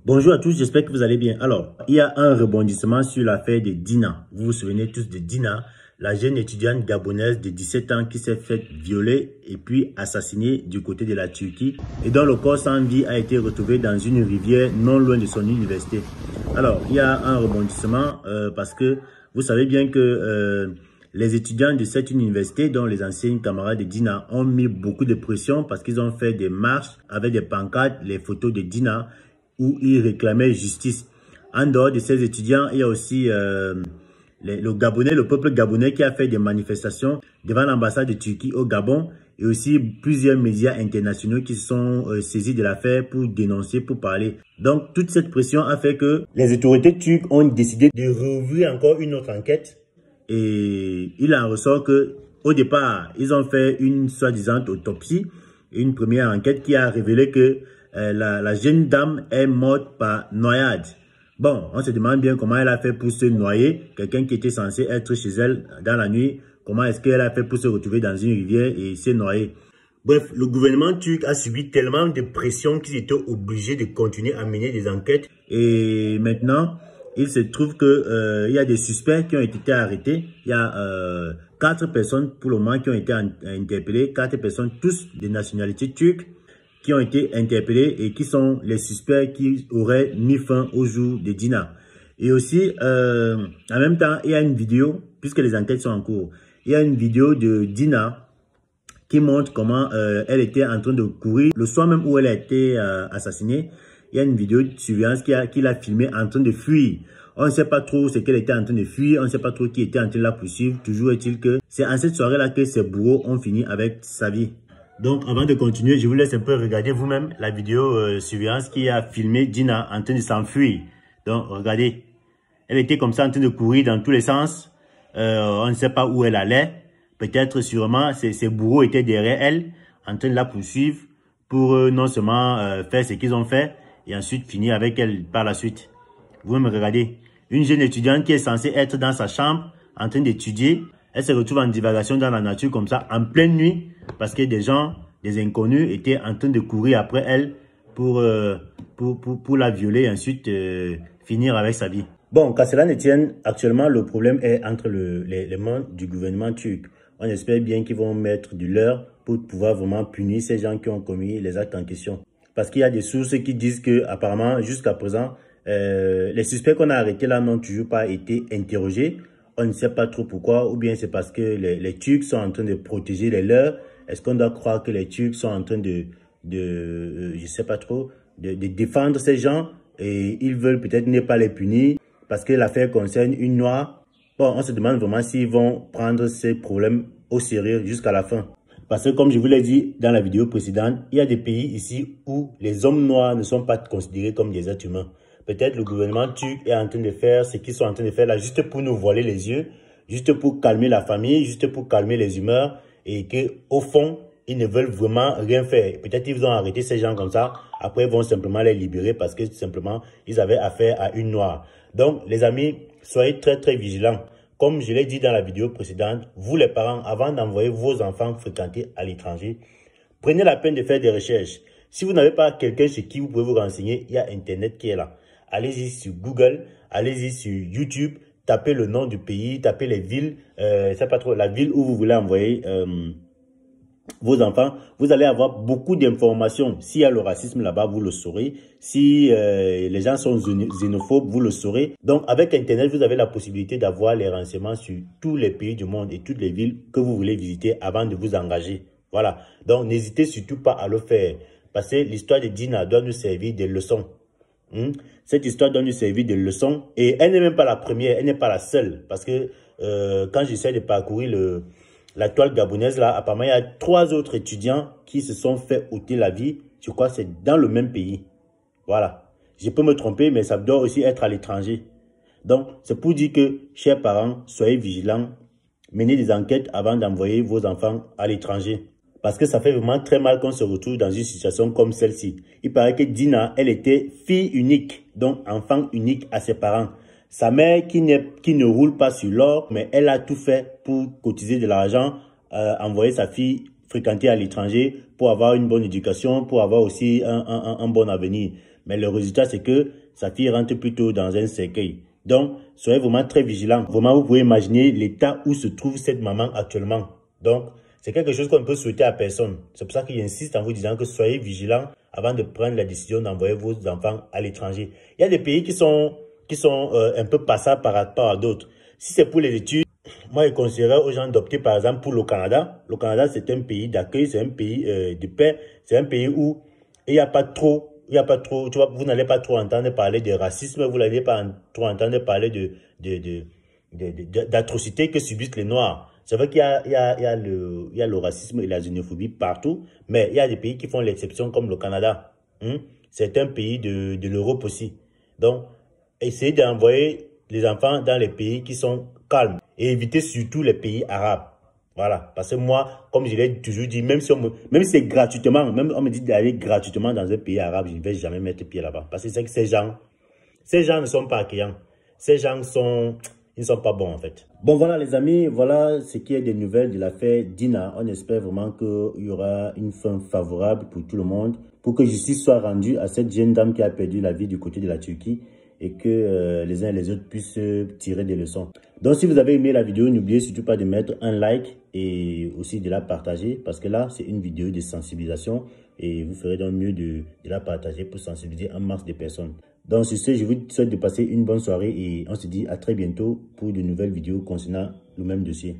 Bonjour à tous, j'espère que vous allez bien. Alors, il y a un rebondissement sur l'affaire de Dina. Vous vous souvenez tous de Dina, la jeune étudiante gabonaise de 17 ans qui s'est faite violer et puis assassinée du côté de la Turquie et dont le corps sans vie a été retrouvé dans une rivière non loin de son université. Alors, il y a un rebondissement parce que vous savez bien que les étudiants de cette université, dont les anciens camarades de Dina, ont mis beaucoup de pression parce qu'ils ont fait des marches avec des pancartes, les photos de Dina, où ils réclamaient justice. En dehors de ces étudiants, il y a aussi le peuple gabonais qui a fait des manifestations devant l'ambassade de Turquie au Gabon et aussi plusieurs médias internationaux qui se sont saisis de l'affaire pour dénoncer, pour parler. Donc, toute cette pression a fait que les autorités turques ont décidé de rouvrir encore une autre enquête et il en ressort que au départ, ils ont fait une soi-disant autopsie, une première enquête qui a révélé que la jeune dame est morte par noyade. Bon, on se demande bien comment elle a fait pour se noyer. Quelqu'un qui était censé être chez elle dans la nuit, comment est-ce qu'elle a fait pour se retrouver dans une rivière et se noyer? Bref, le gouvernement turc a subi tellement de pression qu'ils étaient obligés de continuer à mener des enquêtes. Et maintenant, il se trouve que il y a des suspects qui ont été arrêtés. Il y a 4 personnes pour le moment qui ont été interpellées. 4 personnes, tous de nationalité turque, qui ont été interpellés et qui sont les suspects qui auraient mis fin au jour de Dina. Et aussi, en même temps, il y a une vidéo, puisque les enquêtes sont en cours, il y a une vidéo de Dina qui montre comment elle était en train de courir. Le soir même où elle a été assassinée, il y a une vidéo de surveillance qui l'a filmée en train de fuir. On ne sait pas trop ce qu'elle était en train de fuir, on ne sait pas trop qui était en train de la poursuivre. Toujours est-il que c'est en cette soirée-là que ses bourreaux ont fini avec sa vie. Donc, avant de continuer, je vous laisse un peu regarder vous-même la vidéo surveillance qui a filmé Dina en train de s'enfuir. Donc, regardez. Elle était comme ça en train de courir dans tous les sens. On ne sait pas où elle allait. Peut-être, sûrement, ses bourreaux étaient derrière elle, en train de la poursuivre pour non seulement faire ce qu'ils ont fait et ensuite finir avec elle par la suite. Vous-même, regardez. Une jeune étudiante qui est censée être dans sa chambre en train d'étudier. Elle se retrouve en divagation dans la nature comme ça, en pleine nuit, parce que des gens, des inconnus, étaient en train de courir après elle pour la violer et ensuite finir avec sa vie. Bon, qu'à cela ne tienne, actuellement, le problème est entre les mains du gouvernement turc. On espère bien qu'ils vont mettre du leur pour pouvoir vraiment punir ces gens qui ont commis les actes en question. Parce qu'il y a des sources qui disent que, apparemment, jusqu'à présent, les suspects qu'on a arrêtés là n'ont toujours pas été interrogés. On ne sait pas trop pourquoi, ou bien c'est parce que les Turcs sont en train de protéger les leurs. Est-ce qu'on doit croire que les Turcs sont en train je sais pas trop, de défendre ces gens et ils veulent peut-être ne pas les punir parce que l'affaire concerne une noire? Bon, on se demande vraiment s'ils vont prendre ces problèmes au sérieux jusqu'à la fin. Parce que comme je vous l'ai dit dans la vidéo précédente, il y a des pays ici où les hommes noirs ne sont pas considérés comme des êtres humains. Peut-être le gouvernement turc est en train de faire ce qu'ils sont en train de faire là, juste pour nous voiler les yeux, juste pour calmer la famille, juste pour calmer les humeurs, et qu'au fond, ils ne veulent vraiment rien faire. Peut-être ils ont arrêté ces gens comme ça, après ils vont simplement les libérer parce que simplement, ils avaient affaire à une noire. Donc, les amis, soyez très très vigilants. Comme je l'ai dit dans la vidéo précédente, vous les parents, avant d'envoyer vos enfants fréquenter à l'étranger, prenez la peine de faire des recherches. Si vous n'avez pas quelqu'un chez qui vous pouvez vous renseigner, il y a Internet qui est là. Allez-y sur Google, allez-y sur YouTube, tapez le nom du pays, tapez les villes, c'est pas trop la ville où vous voulez envoyer vos enfants. Vous allez avoir beaucoup d'informations. S'il y a le racisme là-bas, vous le saurez. Si les gens sont xénophobes, vous le saurez. Donc, avec Internet, vous avez la possibilité d'avoir les renseignements sur tous les pays du monde et toutes les villes que vous voulez visiter avant de vous engager. Voilà. Donc, n'hésitez surtout pas à le faire. Parce que l'histoire de Dina doit nous servir de leçon. Cette histoire doit nous servir de leçon. Et elle n'est même pas la première, elle n'est pas la seule. Parce que quand j'essaie de parcourir la toile gabonaise, là, apparemment, il y a 3 autres étudiants qui se sont fait ôter la vie. Je crois que c'est dans le même pays. Voilà. Je peux me tromper, mais ça doit aussi être à l'étranger. Donc, c'est pour dire que, chers parents, soyez vigilants. Menez des enquêtes avant d'envoyer vos enfants à l'étranger. Parce que ça fait vraiment très mal qu'on se retrouve dans une situation comme celle-ci. Il paraît que Dina, elle était fille unique, donc enfant unique à ses parents. Sa mère qui ne roule pas sur l'or, mais elle a tout fait pour cotiser de l'argent, envoyer sa fille fréquenter à l'étranger pour avoir une bonne éducation, pour avoir aussi un bon avenir. Mais le résultat, c'est que sa fille rentre plutôt dans un cercueil. Donc, soyez vraiment très vigilants. Vraiment, vous pouvez imaginer l'état où se trouve cette maman actuellement. Donc, c'est quelque chose qu'on ne peut souhaiter à personne. C'est pour ça qu'il insiste en vous disant que soyez vigilants avant de prendre la décision d'envoyer vos enfants à l'étranger. Il y a des pays qui sont un peu passables par rapport à d'autres. Si c'est pour les études, moi, je conseillerais aux gens d'opter par exemple pour le Canada. Le Canada, c'est un pays d'accueil, c'est un pays de paix. C'est un pays où il n'y a pas trop, tu vois, vous n'allez pas trop entendre parler de racisme, vous n'allez pas trop entendre parler d'atrocités que subissent les Noirs. C'est vrai qu'il y a le racisme et la xénophobie partout, mais il y a des pays qui font l'exception comme le Canada. C'est un pays de l'Europe aussi. Donc, essayez d'envoyer les enfants dans les pays qui sont calmes et évitez surtout les pays arabes. Voilà, parce que moi, comme je l'ai toujours dit, même si c'est gratuitement, même on me dit d'aller gratuitement dans un pays arabe, je ne vais jamais mettre pied là-bas. Parce que c'est que ces gens ne sont pas accueillants. Ces gens ils ne sont pas bons en fait. Bon voilà les amis, voilà ce qui est des nouvelles de l'affaire Dina. On espère vraiment qu'il y aura une fin favorable pour tout le monde, pour que justice soit rendue à cette jeune dame qui a perdu la vie du côté de la Turquie et que les uns et les autres puissent tirer des leçons. Donc si vous avez aimé la vidéo, n'oubliez surtout pas de mettre un like et aussi de la partager parce que là c'est une vidéo de sensibilisation et vous ferez donc mieux de la partager pour sensibiliser un max de personnes. Donc sur ce, je vous souhaite de passer une bonne soirée et on se dit à très bientôt pour de nouvelles vidéos concernant le même dossier.